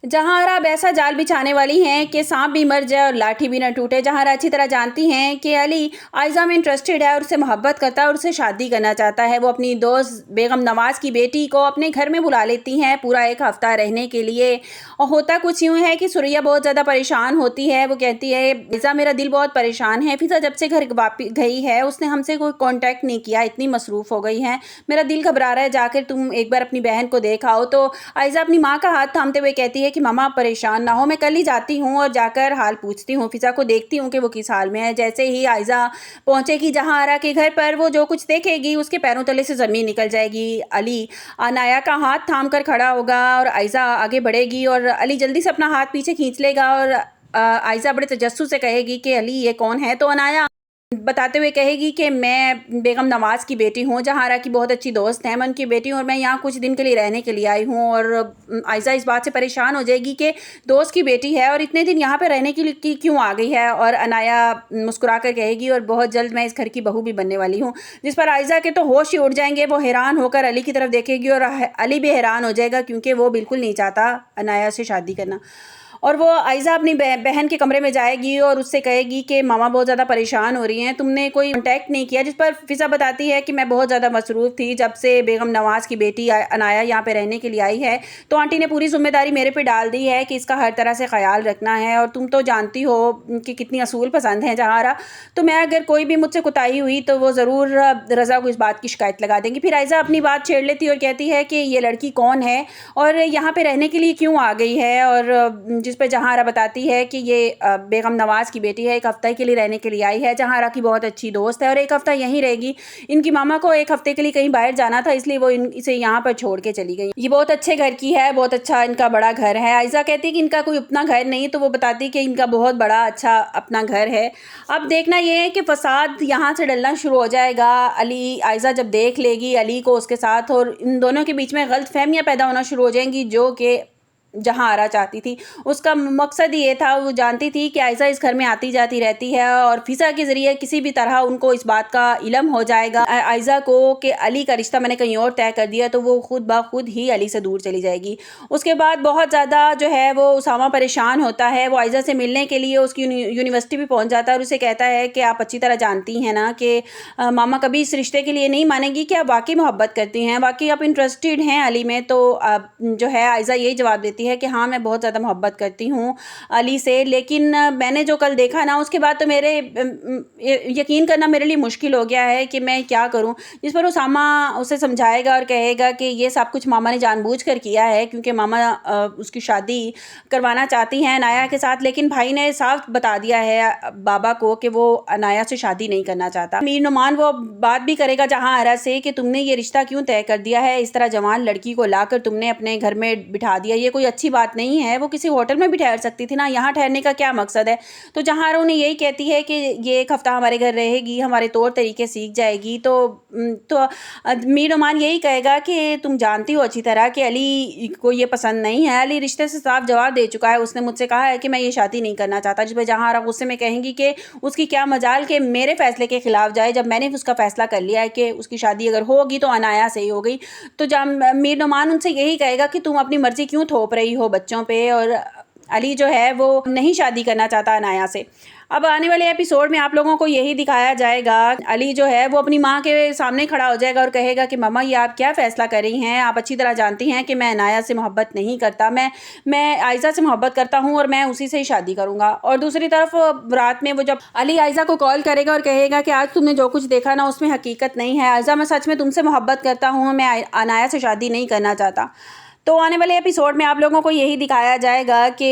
जहांरा अब ऐसा जाल बिछाने वाली हैं कि सांप भी मर जाए और लाठी भी न टूटे। जहांरा अच्छी तरह जानती हैं कि अली आयजा में इंटरेस्टेड है और उससे मोहब्बत करता है और उससे शादी करना चाहता है। वो अपनी दोस्त बेगम नवाज की बेटी को अपने घर में बुला लेती हैं पूरा एक हफ्ता रहने के लिए। और होता कुछ यूँ है कि सुरैया बहुत ज़्यादा परेशान होती है। वो कहती है, फिज़ा मेरा दिल बहुत परेशान है। फिज़ा जब से घर वापस गई है उसने हमसे कोई कांटेक्ट नहीं किया, इतनी मसरूफ़ हो गई है। मेरा दिल घबरा रहा है, जाकर तुम एक बार अपनी बहन को देख आओ। तो आयजा अपनी माँ का हाथ थामते हुए कहती है कि मम्मा आप परेशान ना हो, मैं कल ही जाती हूँ और जाकर हाल पूछती हूँ। फिज़ा को देखती हूँ कि वो किस हाल में है। जैसे ही आयजा पहुँचेगी जहांरा के घर पर, वो जो कुछ देखेगी उसके पैरों तले से ज़मीन निकल जाएगी। अली अनाया का हाथ थाम कर खड़ा होगा और आयजा आगे बढ़ेगी और अली जल्दी से अपना हाथ पीछे खींच लेगा और आयजा बड़े तजस्सुस से कहेगी कि अली ये कौन है? तो अनाया बताते हुए कहेगी कि मैं बेगम नवाज़ की बेटी हूँ, जहांरा की बहुत अच्छी दोस्त है, मैं उनकी बेटी हूँ और मैं यहाँ कुछ दिन के लिए रहने के लिए आई हूँ। और आयज़ा इस बात से परेशान हो जाएगी कि दोस्त की बेटी है और इतने दिन यहाँ पे रहने के लिए क्यों आ गई है। और अनाया मुस्कुरा कर कहेगी, और बहुत जल्द मैं इस घर की बहू भी बनने वाली हूँ। जिस पर आयज़ा के तो होश ही उड़ जाएंगे। वो हैरान होकर अली की तरफ देखेगी और अली भी हैरान हो जाएगा, क्योंकि वो बिल्कुल नहीं चाहता अनाया से शादी करना। और वो आयज़ा अपनी बहन के कमरे में जाएगी और उससे कहेगी कि मामा बहुत ज़्यादा परेशान हो रही हैं, तुमने कोई कॉन्टैक्ट नहीं किया। जिस पर फिज़ा बताती है कि मैं बहुत ज़्यादा मसरूफ़ थी, जब से बेगम नवाज़ की बेटी अनाया यहाँ पे रहने के लिए आई है तो आंटी ने पूरी ज़िम्मेदारी मेरे पे डाल दी है कि इसका हर तरह से ख़्याल रखना है। और तुम तो जानती हो कि कितनी असूल पसंद है जहारा, तो मैं अगर कोई भी मुझसे कोताही हुई तो वो ज़रूर रज़ा को इस बात की शिकायत लगा देंगी। फिर आयज़ा अपनी बात छेड़ लेती है और कहती है कि ये लड़की कौन है और यहाँ पे रहने के लिए क्यों आ गई है। और जिस पे जहांरा बताती है कि ये बेगम नवाज़ की बेटी है, एक हफ्ते के लिए रहने के लिए आई है, जहांरा की बहुत अच्छी दोस्त है और एक हफ्ता यहीं रहेगी। इनकी मामा को एक हफ्ते के लिए कहीं बाहर जाना था, इसलिए वो इसे यहाँ पर छोड़ के चली गई। ये बहुत अच्छे घर की है, बहुत अच्छा इनका बड़ा घर है। आयज़ा कहती है कि इनका कोई अपना घर नहीं, तो वो बताती है कि इनका बहुत बड़ा अच्छा अपना घर है। अब देखना ये है कि फसाद यहाँ से डलना शुरू हो जाएगा। अली आयज़ा जब देख लेगी अली को उसके साथ, और इन दोनों के बीच में गलतफहमियाँ पैदा होना शुरू हो जाएंगी, जो कि जहांरा चाहती थी। उसका मकसद ये था, वो जानती थी कि आयज़ा इस घर में आती जाती रहती है और फिज़ा के ज़रिए किसी भी तरह उनको इस बात का इल्म हो जाएगा आयज़ा को कि अली का रिश्ता मैंने कहीं और तय कर दिया, तो वो खुद ब खुद ही अली से दूर चली जाएगी। उसके बाद बहुत ज़्यादा जो है वो उसामा परेशान होता है। वो आयज़ा से मिलने के लिए उसकी यूनिवर्सिटी भी पहुँच जाता है और उसे कहता है कि आप अच्छी तरह जानती हैं ना कि मामा कभी इस रिश्ते के लिए नहीं मानेगी कि आप वाकई मोहब्बत करती हैं, वाकई आप इंटरेस्टेड हैं अली में। तो जो है आयज़ा यही जवाब देती है कि हाँ, मैं बहुत ज़्यादा मोहब्बत करती हूँ अली से, लेकिन मैंने जो कल देखा ना उसके बाद तो मेरे यकीन करना मेरे लिए मुश्किल हो गया है कि मैं क्या करूँ। जिस पर उसामा उसे समझाएगा और कहेगा कि ये सब कुछ मामा ने जानबूझकर किया है, क्योंकि मामा उसकी शादी करवाना चाहती हैं अनाया के साथ, लेकिन भाई ने साफ बता दिया है बाबा को कि वो अनाया से शादी नहीं करना चाहता। मीर नुमान वो बात भी करेगा जहांरा से कि तुमने ये रिश्ता क्यों तय कर दिया है, इस तरह जवान लड़की को लाकर तुमने अपने घर में बिठा दिया, ये कोई अच्छी बात नहीं है। वो किसी होटल में भी ठहर सकती थी ना, यहाँ ठहरने का क्या मकसद है। तो जहांरा उन्हें यही कहती है कि ये एक हफ्ता हमारे घर रहेगी, हमारे तौर तरीके सीख जाएगी। तो मीर नुमान यही कहेगा कि तुम जानती हो अच्छी तरह कि अली को ये पसंद नहीं है, अली रिश्ते से साफ जवाब दे चुका है, उसने मुझसे कहा है कि मैं ये शादी नहीं करना चाहता। जिस पर जहांरा गुस्से में कहेंगी कि उसकी क्या मजाल कि मेरे फैसले के खिलाफ जाए, जब मैंने उसका फैसला कर लिया है कि उसकी शादी अगर होगी तो अनाया से ही हो गई। तो जब मीर नुमान उनसे यही कहेगा कि तुम अपनी मर्जी क्यों थोप रही हो बच्चों पे, और अली जो है वो नहीं शादी करना चाहता अनाया से। अब आने वाले एपिसोड में आप लोगों को यही दिखाया जाएगा, अली जो है वो अपनी माँ के सामने खड़ा हो जाएगा और कहेगा कि मम्मा ये आप क्या फ़ैसला कर रही हैं, आप अच्छी तरह जानती हैं कि मैं अनाया से मोहब्बत नहीं करता, मैं आयज़ा से मोहब्बत करता हूँ और मैं उसी से ही शादी करूँगा। और दूसरी तरफ रात में वो जब अली आयज़ा को कॉल करेगा और कहेगा कि आज तुमने जो कुछ देखा ना उसमें हकीकत नहीं है, आयज़ा मैं सच में तुमसे मोहब्बत करता हूँ, मैं अनाया से शादी नहीं करना चाहता। तो आने वाले एपिसोड में आप लोगों को यही दिखाया जाएगा कि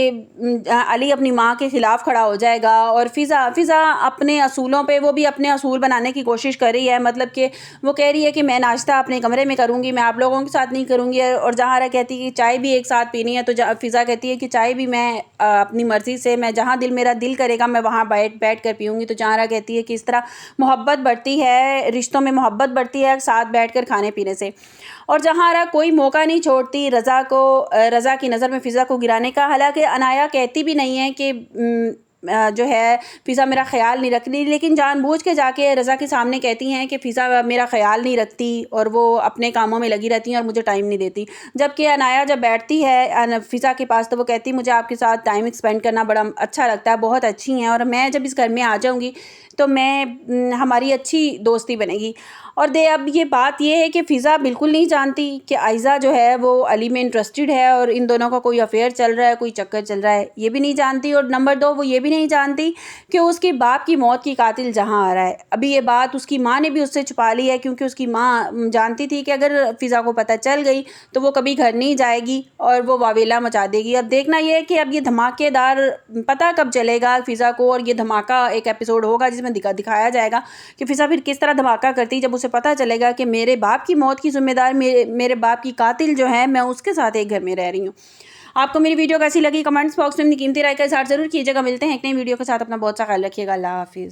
अली अपनी माँ के ख़िलाफ़ खड़ा हो जाएगा और फ़िज़ा अपने असूलों पे, वो भी अपने असूल बनाने की कोशिश कर रही है। मतलब कि वो कह रही है कि मैं नाश्ता अपने कमरे में करूँगी, मैं आप लोगों के साथ नहीं करूँगी। और जहांरा कहती है कि चाय भी एक साथ पीनी है, तो फ़िज़ा कहती है कि चाय भी मैं अपनी मर्ज़ी से, मैं जहाँ मेरा दिल करेगा मैं वहाँ बैठ कर पीऊँगी। तो जहांरा कहती है कि इस तरह मोहब्बत बढ़ती है, रिश्तों में मोहब्बत बढ़ती है साथ बैठ कर खाने पीने से। और जहांरा कोई मौका नहीं छोड़ती रज़ा की नज़र में फ़िज़ा को गिराने का। हालांकि अनाया कहती भी नहीं है कि जो है फ़िज़ा मेरा ख़्याल नहीं रख रही, लेकिन जानबूझ के जाके रज़ा के सामने कहती हैं कि फ़िज़ा मेरा ख़्याल नहीं रखती और वो अपने कामों में लगी रहती हैं और मुझे टाइम नहीं देती। जबकि अनाया जब बैठती है फ़िज़ा के पास, तो वो कहती है मुझे आपके साथ टाइम स्पेंड करना बड़ा अच्छा लगता है, बहुत अच्छी हैं और मैं जब इस घर में आ जाऊँगी तो हमारी अच्छी दोस्ती बनेगी। और अब ये बात ये है कि फ़िज़ा बिल्कुल नहीं जानती कि आयज़ा जो है वो अली में इंटरेस्टेड है और इन दोनों का कोई अफेयर चल रहा है, कोई चक्कर चल रहा है, ये भी नहीं जानती। और नंबर 2, वो ये भी नहीं जानती कि उसके बाप की मौत की कातिल जहाँ आ रहा है। अभी ये बात उसकी माँ ने भी उससे छुपा ली है, क्योंकि उसकी माँ जानती थी कि अगर फ़िज़ा को पता चल गई तो वो कभी घर नहीं जाएगी और वो वावेला मचा देगी। अब देखना ये है कि अब ये धमाकेदार पता कब चलेगा फ़िज़ा को, और ये धमाका एक एपिसोड होगा जिसमें दिखाया जाएगा कि फ़िज़ा फिर किस तरह धमाका करती है जब उसे पता चलेगा कि मेरे बाप की मौत की ज़िम्मेदार मेरे बाप की कातिल जो है, मैं उसके साथ एक घर में रह रही हूँ। आपको मेरी वीडियो कैसी लगी कमेंट्स बॉक्स में अपनी कीमती राय का इज़हार ज़रूर कीजिएगा। मिलते हैं एक नई वीडियो के साथ। अपना बहुत सा ख्याल रखिएगा। अल्लाह हाफ़िज़।